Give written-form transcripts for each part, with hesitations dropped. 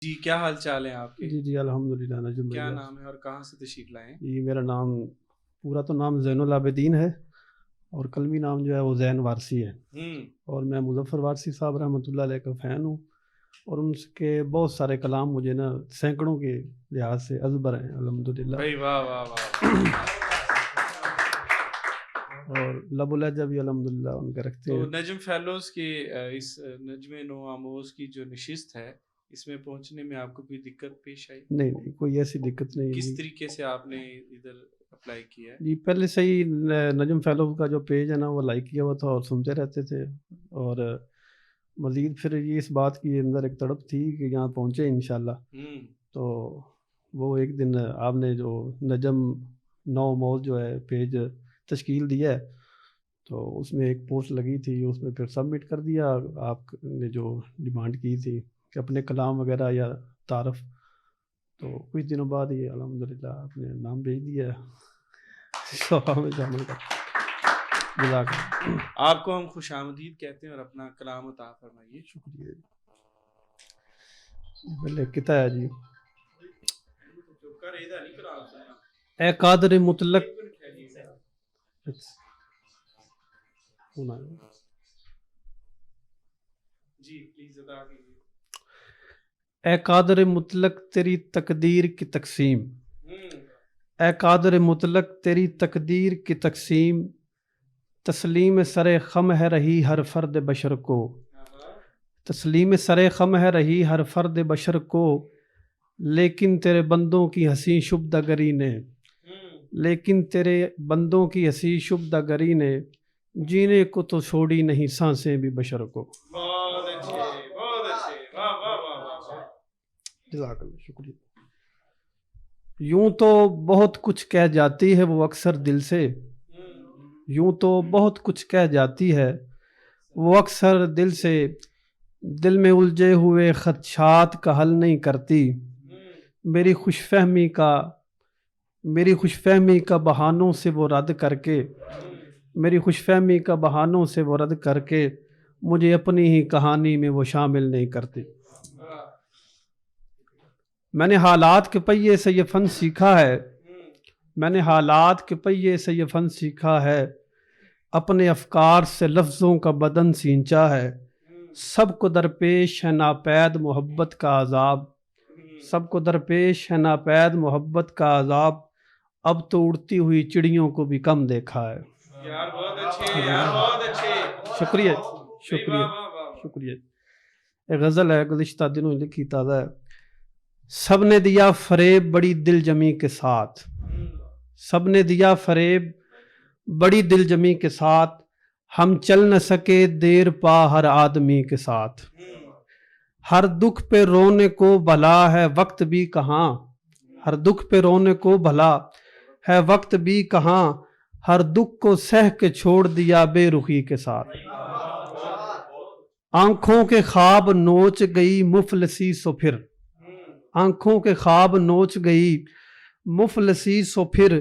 جی کیا حال چال ہیں آپ کے؟ جی الحمدللہ نجم کیا بھائی۔ نام ہے اور کہاں سے تشریف لائے ہیں؟ جی میرا نام پورا تو نام زین العابدین ہے اور قلمی نام جو ہے وہ زین وارسی ہے، اور میں مظفر وارسی صاحب رحمۃ اللہ علیہ کا فین ہوں، اور ان کے بہت سارے کلام مجھے نا سینکڑوں کے لحاظ سے ازبر ہیں الحمدللہ، بھائی واہ واہ واہ۔ اور لب و لہجہ بھی الحمدللہ ان کا رکھتے تو ہیں۔ نجم فیلوز کی اس نجم نو آموز کی جو نشست ہے اس میں پہنچنے میں آپ کو کوئی دقت پیش آئی؟ نہیں کوئی ایسی دقت نہیں ہے۔ کس طریقے سے آپ نے ادھر اپلائی کیا ہے؟ جی پہلے سے ہی نجم فیلو کا جو پیج ہے نا وہ لائک کیا ہوا تھا اور سنتے رہتے تھے، اور مزید پھر یہ اس بات کی اندر ایک تڑپ تھی کہ یہاں پہنچے انشاءاللہ، تو وہ ایک دن آپ نے جو نجم نو موز جو ہے پیج تشکیل دیا ہے تو اس میں ایک پوسٹ لگی تھی، اس میں پھر سبمٹ کر دیا آپ نے جو ڈیمانڈ کی تھی کہ اپنے کلام وغیرہ یا تعارف، تو کچھ دنوں بعد یہ الحمدللہ آپ نے نام بھیج دیا ہے۔ آپ کو ہم خوش آمدید کہتے ہیں اور اپنا کلام عطا فرمائیے۔ شکریہ پہلے کتا ہے جی۔ اے قادر مطلق، اے قادر مطلق تیری تقدیر کی تقسیم، اے قادر مطلق تیری تقدیر کی تقسیم، تسلیم سر خم ہے رہی ہر فرد بشر کو، تسلیم سر خم ہے رہی ہر فرد بشر کو، لیکن تیرے بندوں کی حسین شبدہ گری نے، لیکن تیرے بندوں کی حسین شبدہ گری نے جینے کو تو چھوڑی نہیں سانسیں بھی بشر کو۔ جزاک اللہ، شکریہ۔ یوں تو بہت کچھ کہہ جاتی ہے وہ اکثر دل سے، یوں تو بہت کچھ کہہ جاتی ہے وہ اکثر دل سے، دل میں الجھے ہوئے خدشات کا حل نہیں کرتی، میری خوش فہمی کا بہانوں سے وہ رد کر کے، میری خوش فہمی کا بہانوں سے وہ رد کر کے مجھے اپنی ہی کہانی میں وہ شامل نہیں کرتی۔ میں نے حالات کے پہیے سے یہ فن سیکھا ہے، میں نے حالات کے پہیے سے یہ فن سیکھا ہے، اپنے افکار سے لفظوں کا بدن سینچا ہے، سب کو درپیش ہے ناپید محبت کا عذاب، سب کو درپیش ہے ناپید محبت کا عذاب، اب تو اڑتی ہوئی چڑیوں کو بھی کم دیکھا ہے۔ یار بہت اچھے، یار بہت اچھے، شکریہ شکریہ شکریہ۔ ایک غزل ہے گزشتہ دنوں لکھی تازہ ہے۔ سب نے دیا فریب بڑی دل جمی کے ساتھ، سب نے دیا فریب بڑی دل جمی کے ساتھ، ہم چل نہ سکے دیر پا ہر آدمی کے ساتھ، ہر دکھ پہ رونے کو بھلا ہے وقت بھی کہاں، ہر دکھ پہ رونے کو بھلا ہے وقت بھی کہاں، ہر دکھ کو سہ کے چھوڑ دیا بے رخی کے ساتھ، آنکھوں کے خواب نوچ گئی مفلسی سو پھر، آنکھوں کے خواب نوچ گئی مفلسی سو پھر،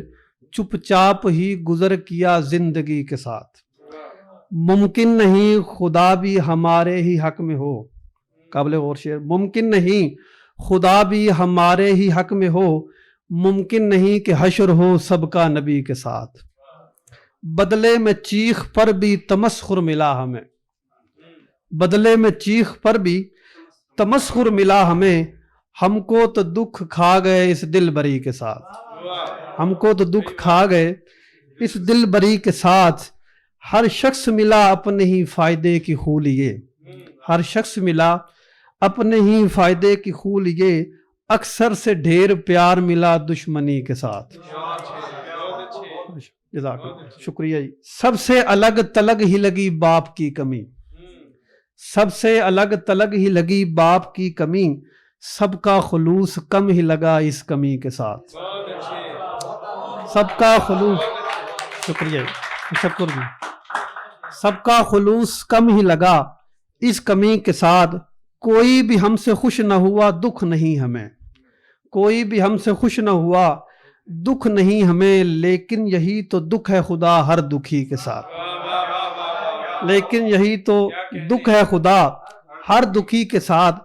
چپ چاپ ہی گزر کیا زندگی کے ساتھ، ممکن نہیں خدا بھی ہمارے ہی حق میں ہو، قابل غور شعر، ممکن نہیں خدا بھی ہمارے ہی حق میں ہو، ممکن نہیں کہ حشر ہو سب کا نبی کے ساتھ، بدلے میں چیخ پر بھی تمسخر ملا ہمیں، بدلے میں چیخ پر بھی تمسخر ملا ہمیں، ہم کو تو دکھ کھا گئے اس دل بری کے ساتھ، ہم کو تو دکھ کھا گئے اس دل بری کے ساتھ، ہر شخص ملا اپنے ہی فائدے کی خو لیے، ہر شخص ملا اپنے ہی فائدے کی خو لیے، اکثر سے ڈھیر پیار ملا دشمنی کے ساتھ۔ جزاک اللہ، شکریہ جی۔ سب سے الگ تلگ ہی لگی باپ کی کمی، سب سے الگ تلگ ہی لگی باپ کی کمی، سب کا خلوص کم ہی لگا اس کمی کے ساتھ، سب کا خلوص، شکریہ تشکر جی، سب کا خلوص کم ہی لگا اس کمی کے ساتھ، کوئی بھی ہم سے خوش نہ ہوا دکھ نہیں ہمیں، کوئی بھی ہم سے خوش نہ ہوا دکھ نہیں ہمیں، لیکن یہی تو دکھ ہے خدا ہر دکھی کے ساتھ، لیکن یہی تو دکھ ہے خدا ہر دکھی کے ساتھ،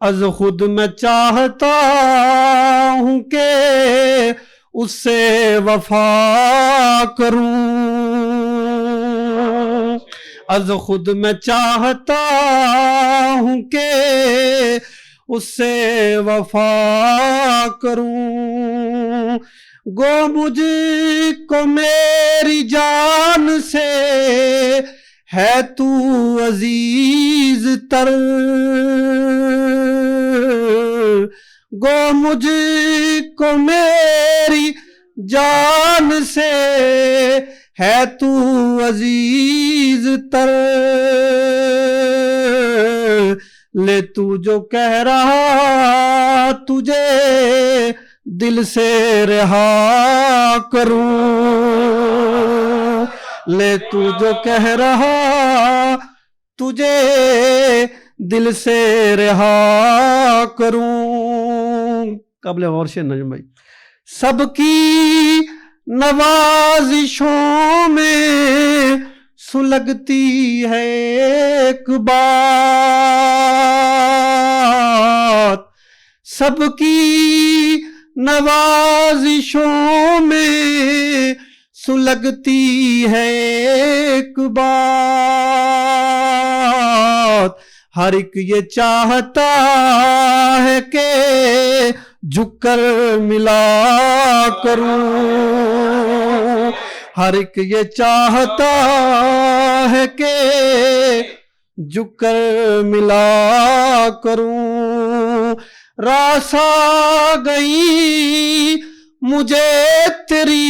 از خود میں چاہتا ہوں کہ اس سے وفا کروں، از خود میں چاہتا ہوں کہ اس سے وفا کروں، گو مجھ کو میری جان سے ہے تو عزیز تر، گو مجھ کو میری جان سے ہے تو عزیز تر، لے تو جو کہہ رہا تجھے دل سے رہا کروں، لے تو جو کہہ رہا تجھے دل سے رہا کروں۔ قبل غور سے نجم بھائی، سب کی نوازشوں میں سلگتی ہے ایک بات، سب کی نوازشوں میں سلگتی ہے ایک بات، ہر ایک یہ چاہتا ہے کہ جھک کر ملا کروں، ہر ایک یہ چاہتا ہے کہ جھک کر ملا کروں، راس آ گئی مجھے تیری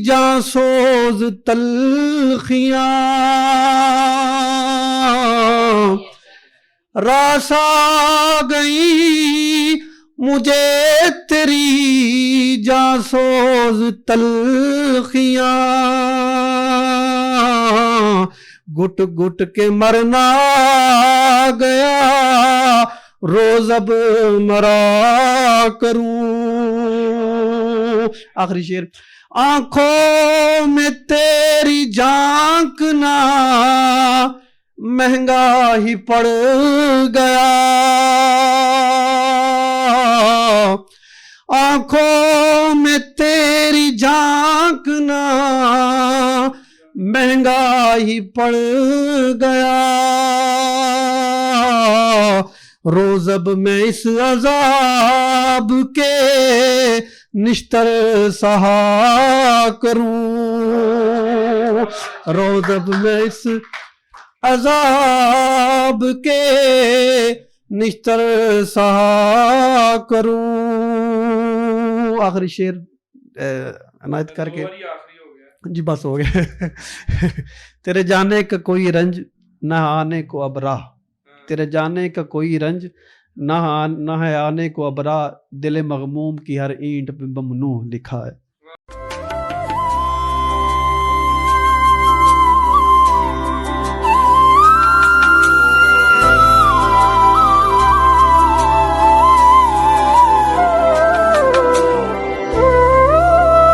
جاں سوز تلخیاں، راس آ گئی مجھے تیری جاں سوز تلخیاں، گٹ گٹ کے مرنا گیا روز اب مرا کروں۔ آخری شعر، آنکھوں میں تیری جھانکنا مہنگا ہی پڑ گیا، آنکھوں میں تیری جھانکنا مہنگا ہی پڑ گیا، روز اب میں اس عذاب کے نشتر سہا کروں، روز اب میں اس عذاب کے نشتر سہا کروں۔ آخری شعر عنایت کر کے جی بس ہو گیا، تیرے جانے کا کوئی رنج نہ آنے کو اب راہ، تیرے جانے کا کوئی رنج نہ ہے آنے کو اب راہ، دل مغموم کی ہر اینٹ پہ ممنوع لکھا ہے۔